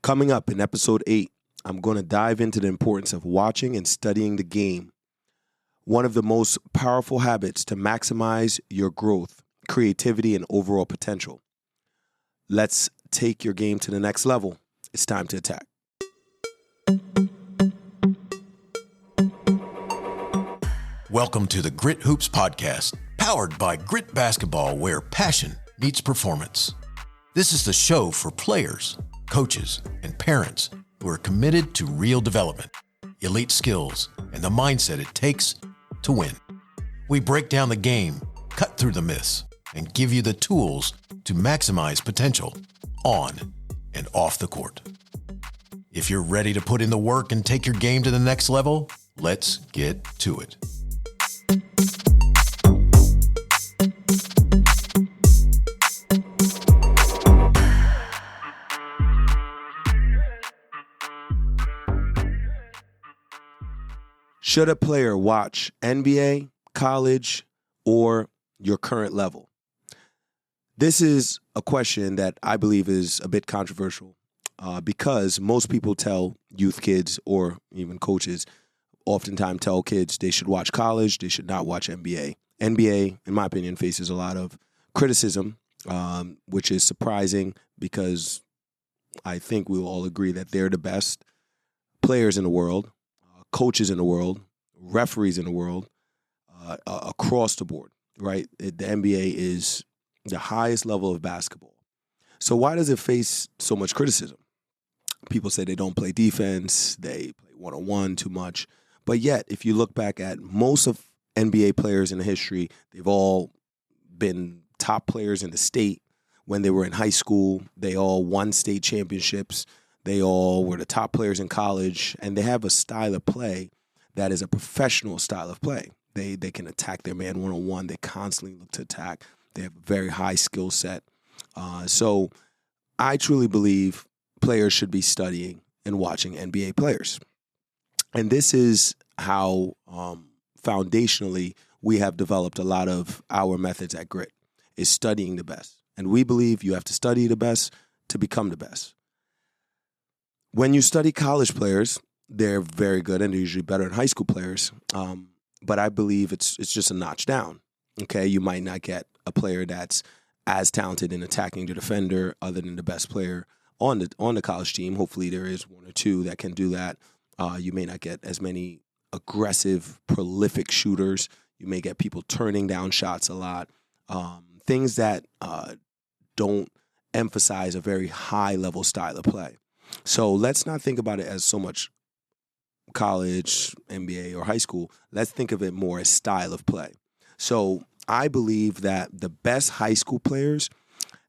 Coming up in episode 8, I'm going to dive into the importance of watching and studying the game. One of the most powerful habits to maximize your growth, creativity, and overall potential. Let's take your game to the next level. It's time to attack. Welcome to the Grit Hoops Podcast, powered by Grit Basketball, where passion meets performance. This is the show for players, coaches, and parents who are committed to real development, elite skills, and the mindset it takes to win. We break down the game, cut through the myths, and give you the tools to maximize potential on and off the court. If you're ready to put in the work and take your game to the next level, let's get to it. Should a player watch NBA, college, or your current level? This is a question that I believe is a bit controversial because most people tell youth kids or even coaches oftentimes tell kids they should watch college, they should not watch NBA. NBA, in my opinion, faces a lot of criticism, which is surprising because I think we will all agree that they're the best players in the world, coaches in the world, referees in the world, across the board, right? The NBA is the highest level of basketball. So why does it face so much criticism? People say they don't play defense, they play one-on-one too much. But yet, if you look back at most of NBA players in the history, they've all been top players in the state when they were in high school. They all won state championships. They all were the top players in college, and they have a style of play that is a professional style of play. They can attack their man one-on-one. They constantly look to attack. They have a very high skill set. So I truly believe players should be studying and watching NBA players. And this is how foundationally we have developed a lot of our methods at Grit, is studying the best. And we believe you have to study the best to become the best. When you study college players, they're very good and they're usually better than high school players. But I believe it's just a notch down. Okay, you might not get a player that's as talented in attacking the defender other than the best player on the college team. Hopefully there is one or two that can do that. You may not get as many aggressive, prolific shooters. You may get people turning down shots a lot. Things that don't emphasize a very high-level style of play. So let's not think about it as so much college, NBA, or high school. Let's think of it more as style of play. So I believe that the best high school players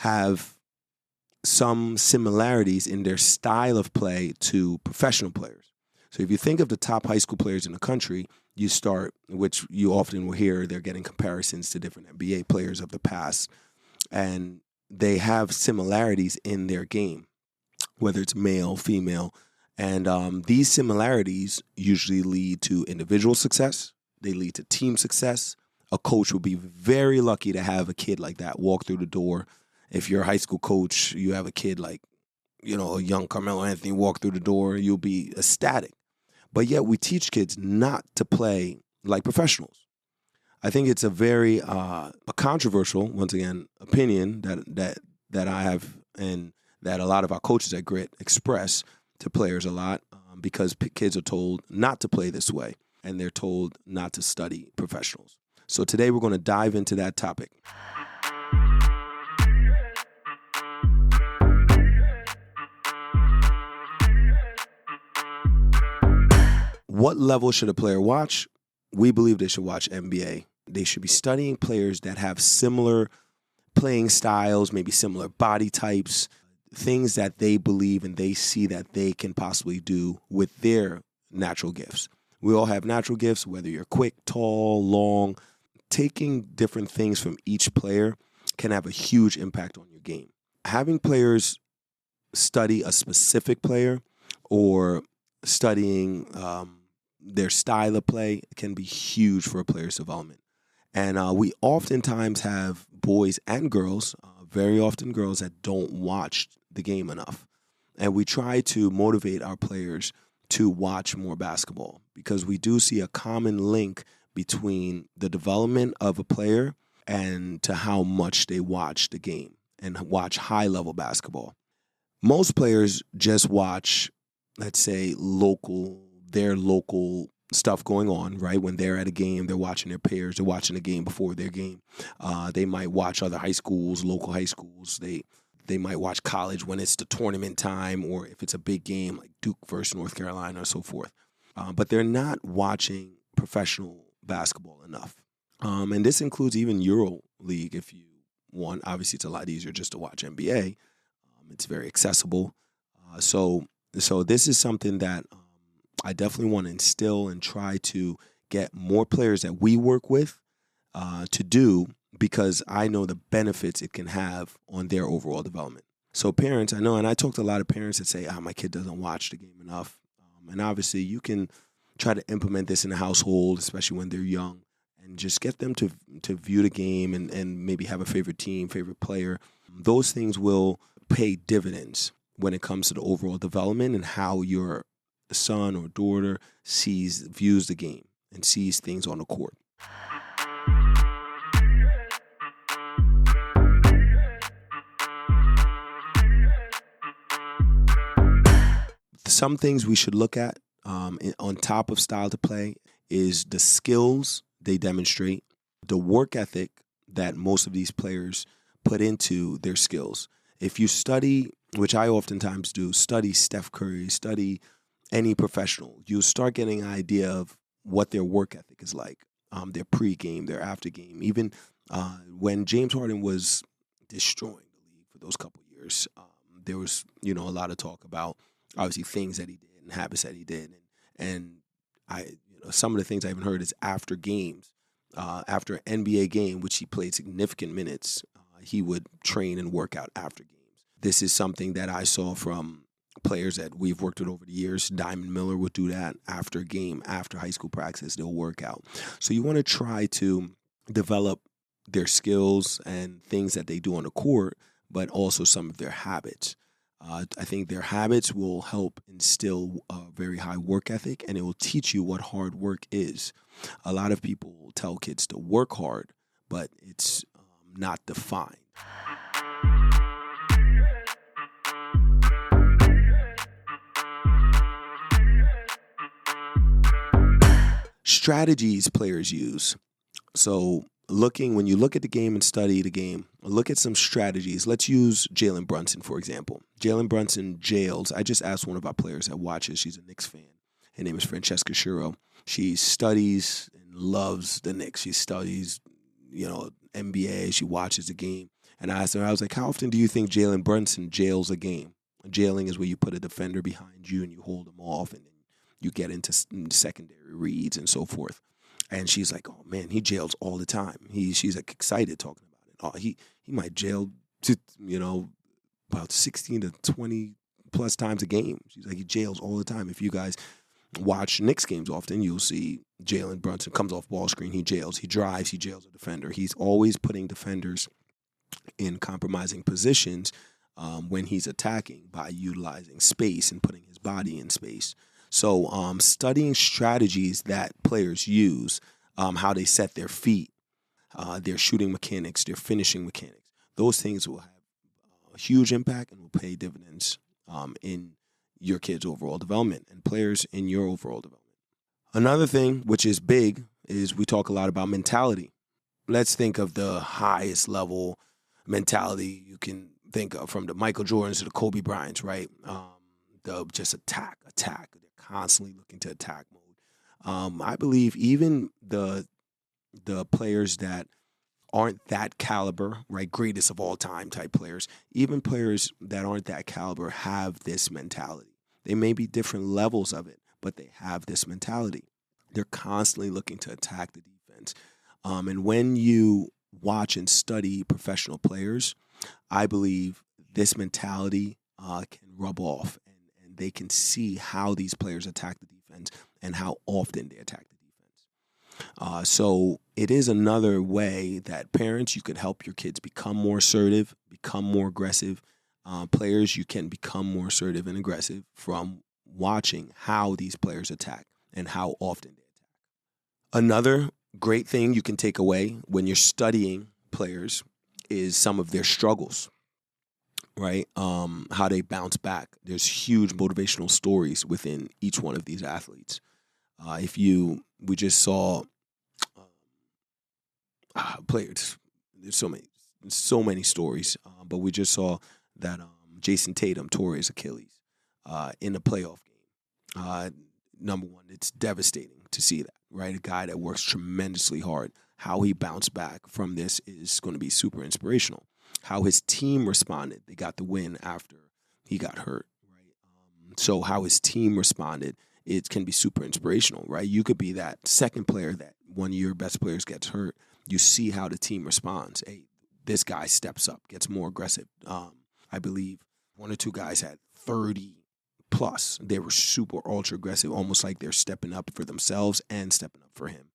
have some similarities in their style of play to professional players. So if you think of the top high school players in the country, you start, which you often will hear, they're getting comparisons to different NBA players of the past, and they have similarities in their game, whether it's male, female. And these similarities usually lead to individual success. They lead to team success. A coach will be very lucky to have a kid like that walk through the door. If you're a high school coach, you have a kid like, a young Carmelo Anthony walk through the door, you'll be ecstatic. But yet we teach kids not to play like professionals. I think it's a very a controversial, once again, opinion that I have and that a lot of our coaches at Grit express to players a lot because kids are told not to play this way and they're told not to study professionals. So today we're going to dive into that topic. What level should a player watch? We believe they should watch NBA. They should be studying players that have similar playing styles, maybe similar body types, things that they believe and they see that they can possibly do with their natural gifts. We all have natural gifts, whether you're quick, tall, long. Taking different things from each player can have a huge impact on your game. Having players study a specific player or studying their style of play can be huge for a player's development. And we oftentimes have boys and girls, very often girls, that don't watch the game enough. And we try to motivate our players to watch more basketball because we do see a common link between the development of a player and to how much they watch the game and watch high-level basketball. Most players just watch, let's say, their local stuff going on, right? When they're at a game, they're watching their peers, they're watching the game before their game. They might watch other high schools, local high schools. They might watch college when it's the tournament time or if it's a big game like Duke versus North Carolina or so forth. But they're not watching professional basketball enough. And this includes even Euro League if you want. Obviously, it's a lot easier just to watch NBA. It's very accessible. So this is something that I definitely want to instill and try to get more players that we work with to do because I know the benefits it can have on their overall development. So parents, I know, and I talk to a lot of parents that say, my kid doesn't watch the game enough. And obviously you can try to implement this in the household, especially when they're young, and just get them to view the game and maybe have a favorite team, favorite player. Those things will pay dividends when it comes to the overall development and how your son or daughter views the game and sees things on the court. Some things we should look at on top of style to play is the skills they demonstrate, the work ethic that most of these players put into their skills. If you study, which I oftentimes do, study Steph Curry, study any professional, you'll start getting an idea of what their work ethic is like, their pregame, their aftergame. Even when James Harden was destroying the league for those couple of years, there was, a lot of talk about obviously things that he did and habits that he did. And some of the things I even heard is after games, after an NBA game, which he played significant minutes, he would train and work out after games. This is something that I saw from players that we've worked with over the years. Diamond Miller would do that after a game, after high school practice, they'll work out. So you want to try to develop their skills and things that they do on the court, but also some of their habits. I think their habits will help instill a very high work ethic, and it will teach you what hard work is. A lot of people tell kids to work hard, but it's not defined. Strategies players use. So when you look at the game and study the game, look at some strategies. Let's use Jalen Brunson, for example. Jalen Brunson jails. I just asked one of our players that watches. She's a Knicks fan. Her name is Francesca Shiro. She studies and loves the Knicks. She studies, NBA. She watches the game. And I asked her, I was like, how often do you think Jalen Brunson jails a game? Jailing is where you put a defender behind you and you hold them off and then you get into secondary reads and so forth. And she's like, oh, man, he jails all the time. She's like excited talking about it. Oh, he might jail, about 16 to 20 plus times a game. She's like, he jails all the time. If you guys watch Knicks games often, you'll see Jalen Brunson comes off ball screen. He jails. He drives. He jails a defender. He's always putting defenders in compromising positions when he's attacking by utilizing space and putting his body in space. So studying strategies that players use, how they set their feet, their shooting mechanics, their finishing mechanics, those things will have a huge impact and will pay dividends in your kids' overall development and players in your overall development. Another thing, which is big, is we talk a lot about mentality. Let's think of the highest level mentality you can think of, from the Michael Jordans to the Kobe Bryants, right? The just attack. They're constantly looking to attack mode. I believe even the players that aren't that caliber, right, greatest of all time type players, even players that aren't that caliber have this mentality. They may be different levels of it, but they have this mentality. They're constantly looking to attack the defense. And when you watch and study professional players, I believe this mentality can rub off, and they can see how these players attack the defense and how often they attack the defense. So it is another way that parents, you could help your kids become more assertive, become more aggressive, Players, you can become more assertive and aggressive from watching how these players attack and how often they attack. Another great thing you can take away when you're studying players is some of their struggles, right? How they bounce back. There's huge motivational stories within each one of these athletes. We just saw players. There's so many stories, but we just saw that Jason Tatum tore his Achilles in a playoff game. Number one, it's devastating to see that, right? A guy that works tremendously hard. How he bounced back from this is going to be super inspirational. How his team responded. They got the win after he got hurt, right? So how his team responded, it can be super inspirational, right? You could be that second player that one of your best players gets hurt. You see how the team responds. Hey, this guy steps up, gets more aggressive. I believe one or two guys had 30 plus. They were super ultra aggressive, almost like they're stepping up for themselves and stepping up for him.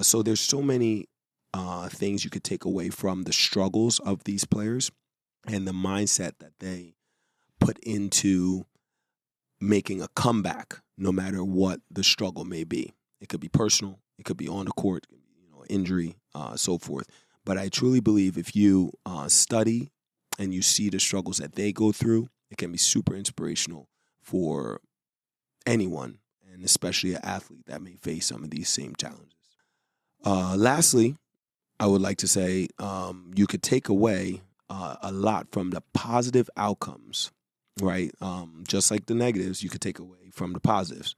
So there's so many things you could take away from the struggles of these players and the mindset that they put into making a comeback, no matter what the struggle may be. It could be personal, it could be on the court, injury, so forth. But I truly believe if you study and you see the struggles that they go through, it can be super inspirational for anyone, and especially an athlete that may face some of these same challenges. Lastly, I would like to say you could take away a lot from the positive outcomes, right? Just like the negatives, you could take away from the positives.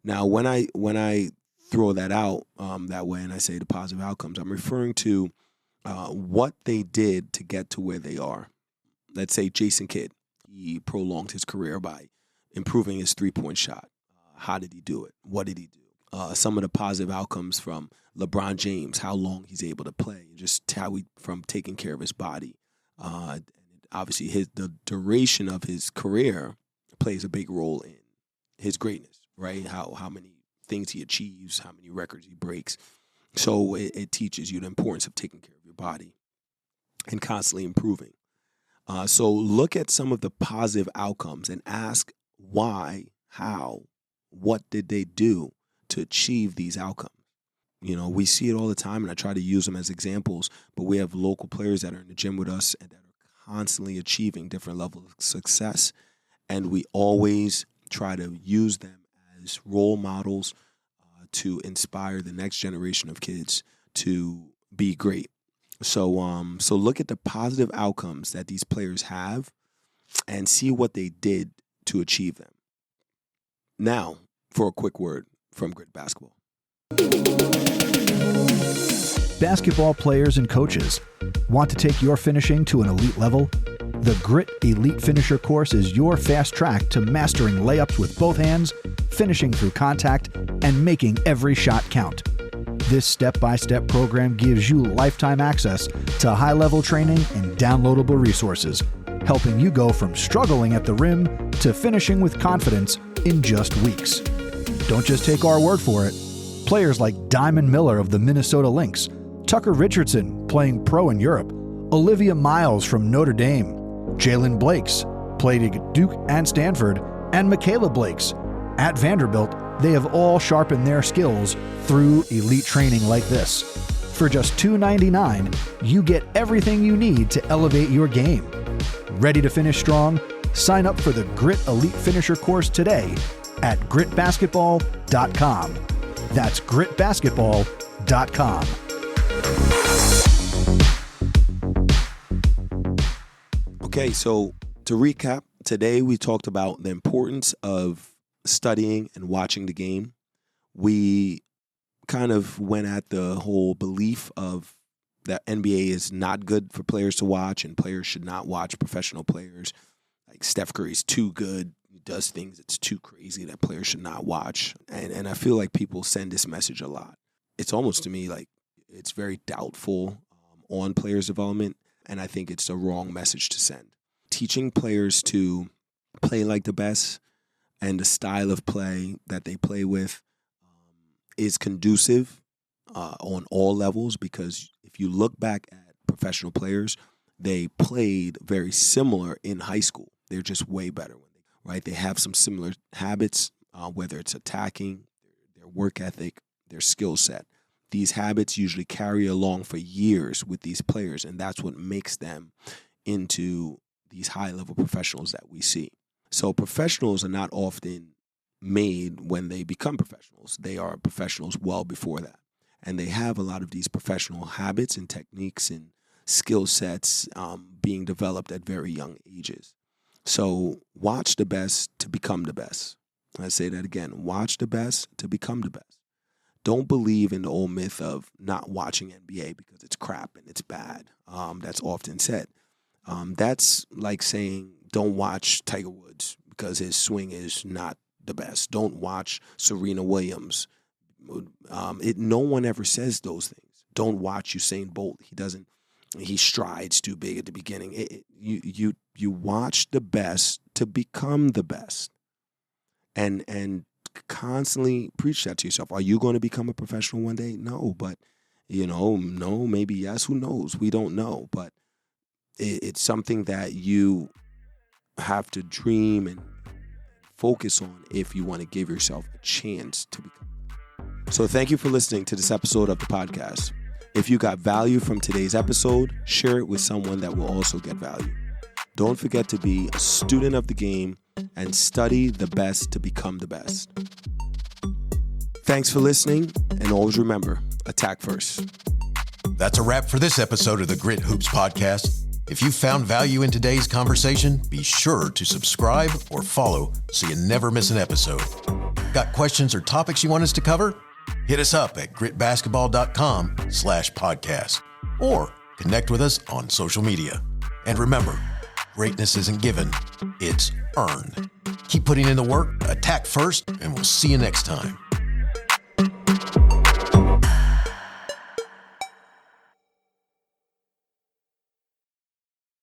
Now, when I throw that out that way and I say the positive outcomes, I'm referring to what they did to get to where they are. Let's say Jason Kidd, he prolonged his career by improving his three-point shot. How did he do it? What did he do? Some of the positive outcomes from LeBron James, how long he's able to play, just from taking care of his body. Obviously, the duration of his career plays a big role in his greatness, right? How many things he achieves, how many records he breaks. So it teaches you the importance of taking care of your body and constantly improving. So look at some of the positive outcomes and ask why, how, what did they do to achieve these outcomes? We see it all the time, and I try to use them as examples, but we have local players that are in the gym with us and that are constantly achieving different levels of success, and we always try to use them as role models to inspire the next generation of kids to be great. So look at the positive outcomes that these players have and see what they did to achieve them. Now, for a quick word from Grit Basketball. Basketball players and coaches, want to take your finishing to an elite level? The Grit Elite Finisher course is your fast track to mastering layups with both hands, finishing through contact, and making every shot count. This step-by-step program gives you lifetime access to high-level training and downloadable resources, helping you go from struggling at the rim to finishing with confidence in just weeks. Don't just take our word for it. Players like Diamond Miller of the Minnesota Lynx, Tucker Richardson playing pro in Europe, Olivia Miles from Notre Dame, Jalen Blakes played at Duke and Stanford, and Michaela Blakes at Vanderbilt. They have all sharpened their skills through elite training like this. For just $2.99, you get everything you need to elevate your game. Ready to finish strong? Sign up for the Grit Elite Finisher course today at gritbasketball.com. That's gritbasketball.com. Okay, so to recap, today we talked about the importance of studying and watching the game. We kind of went at the whole belief of that NBA is not good for players to watch and players should not watch professional players. Like Steph Curry's too good. He does things that's too crazy that players should not watch. And I feel like people send this message a lot. It's almost to me like it's very doubtful on players' development, and I think it's the wrong message to send. Teaching players to play like the best and the style of play that they play with is conducive on all levels, because if you look back at professional players, they played very similar in high school. They're just way better, right? They have some similar habits, whether it's attacking, their work ethic, their skill set. These habits usually carry along for years with these players, and that's what makes them into these high-level professionals that we see. So professionals are not often made when they become professionals. They are professionals well before that. And they have a lot of these professional habits and techniques and skill sets being developed at very young ages. So watch the best to become the best. I say that again. Watch the best to become the best. Don't believe in the old myth of not watching NBA because it's crap and it's bad. That's often said. That's like saying don't watch Tiger Woods because his swing is not the best. Don't watch Serena Williams. No one ever says those things. Don't watch Usain Bolt. He strides too big at the beginning. You watch the best to become the best. And constantly preach that to yourself. Are you going to become a professional one day? No, but no, maybe yes, who knows? We don't know, but it's something that you have to dream and focus on if you want to give yourself a chance to become. So thank you for listening to this episode of the podcast. If you got value from today's episode, share it with someone that will also get value. Don't forget to be a student of the game and study the best to become the best. Thanks for listening, and always remember, attack first. That's a wrap for this episode of the Grit Hoops Podcast. If you found value in today's conversation, be sure to subscribe or follow so you never miss an episode. Got questions or topics you want us to cover? Hit us up at gritbasketball.com/podcast or connect with us on social media. And remember, greatness isn't given, it's earned. Keep putting in the work, attack first, and we'll see you next time.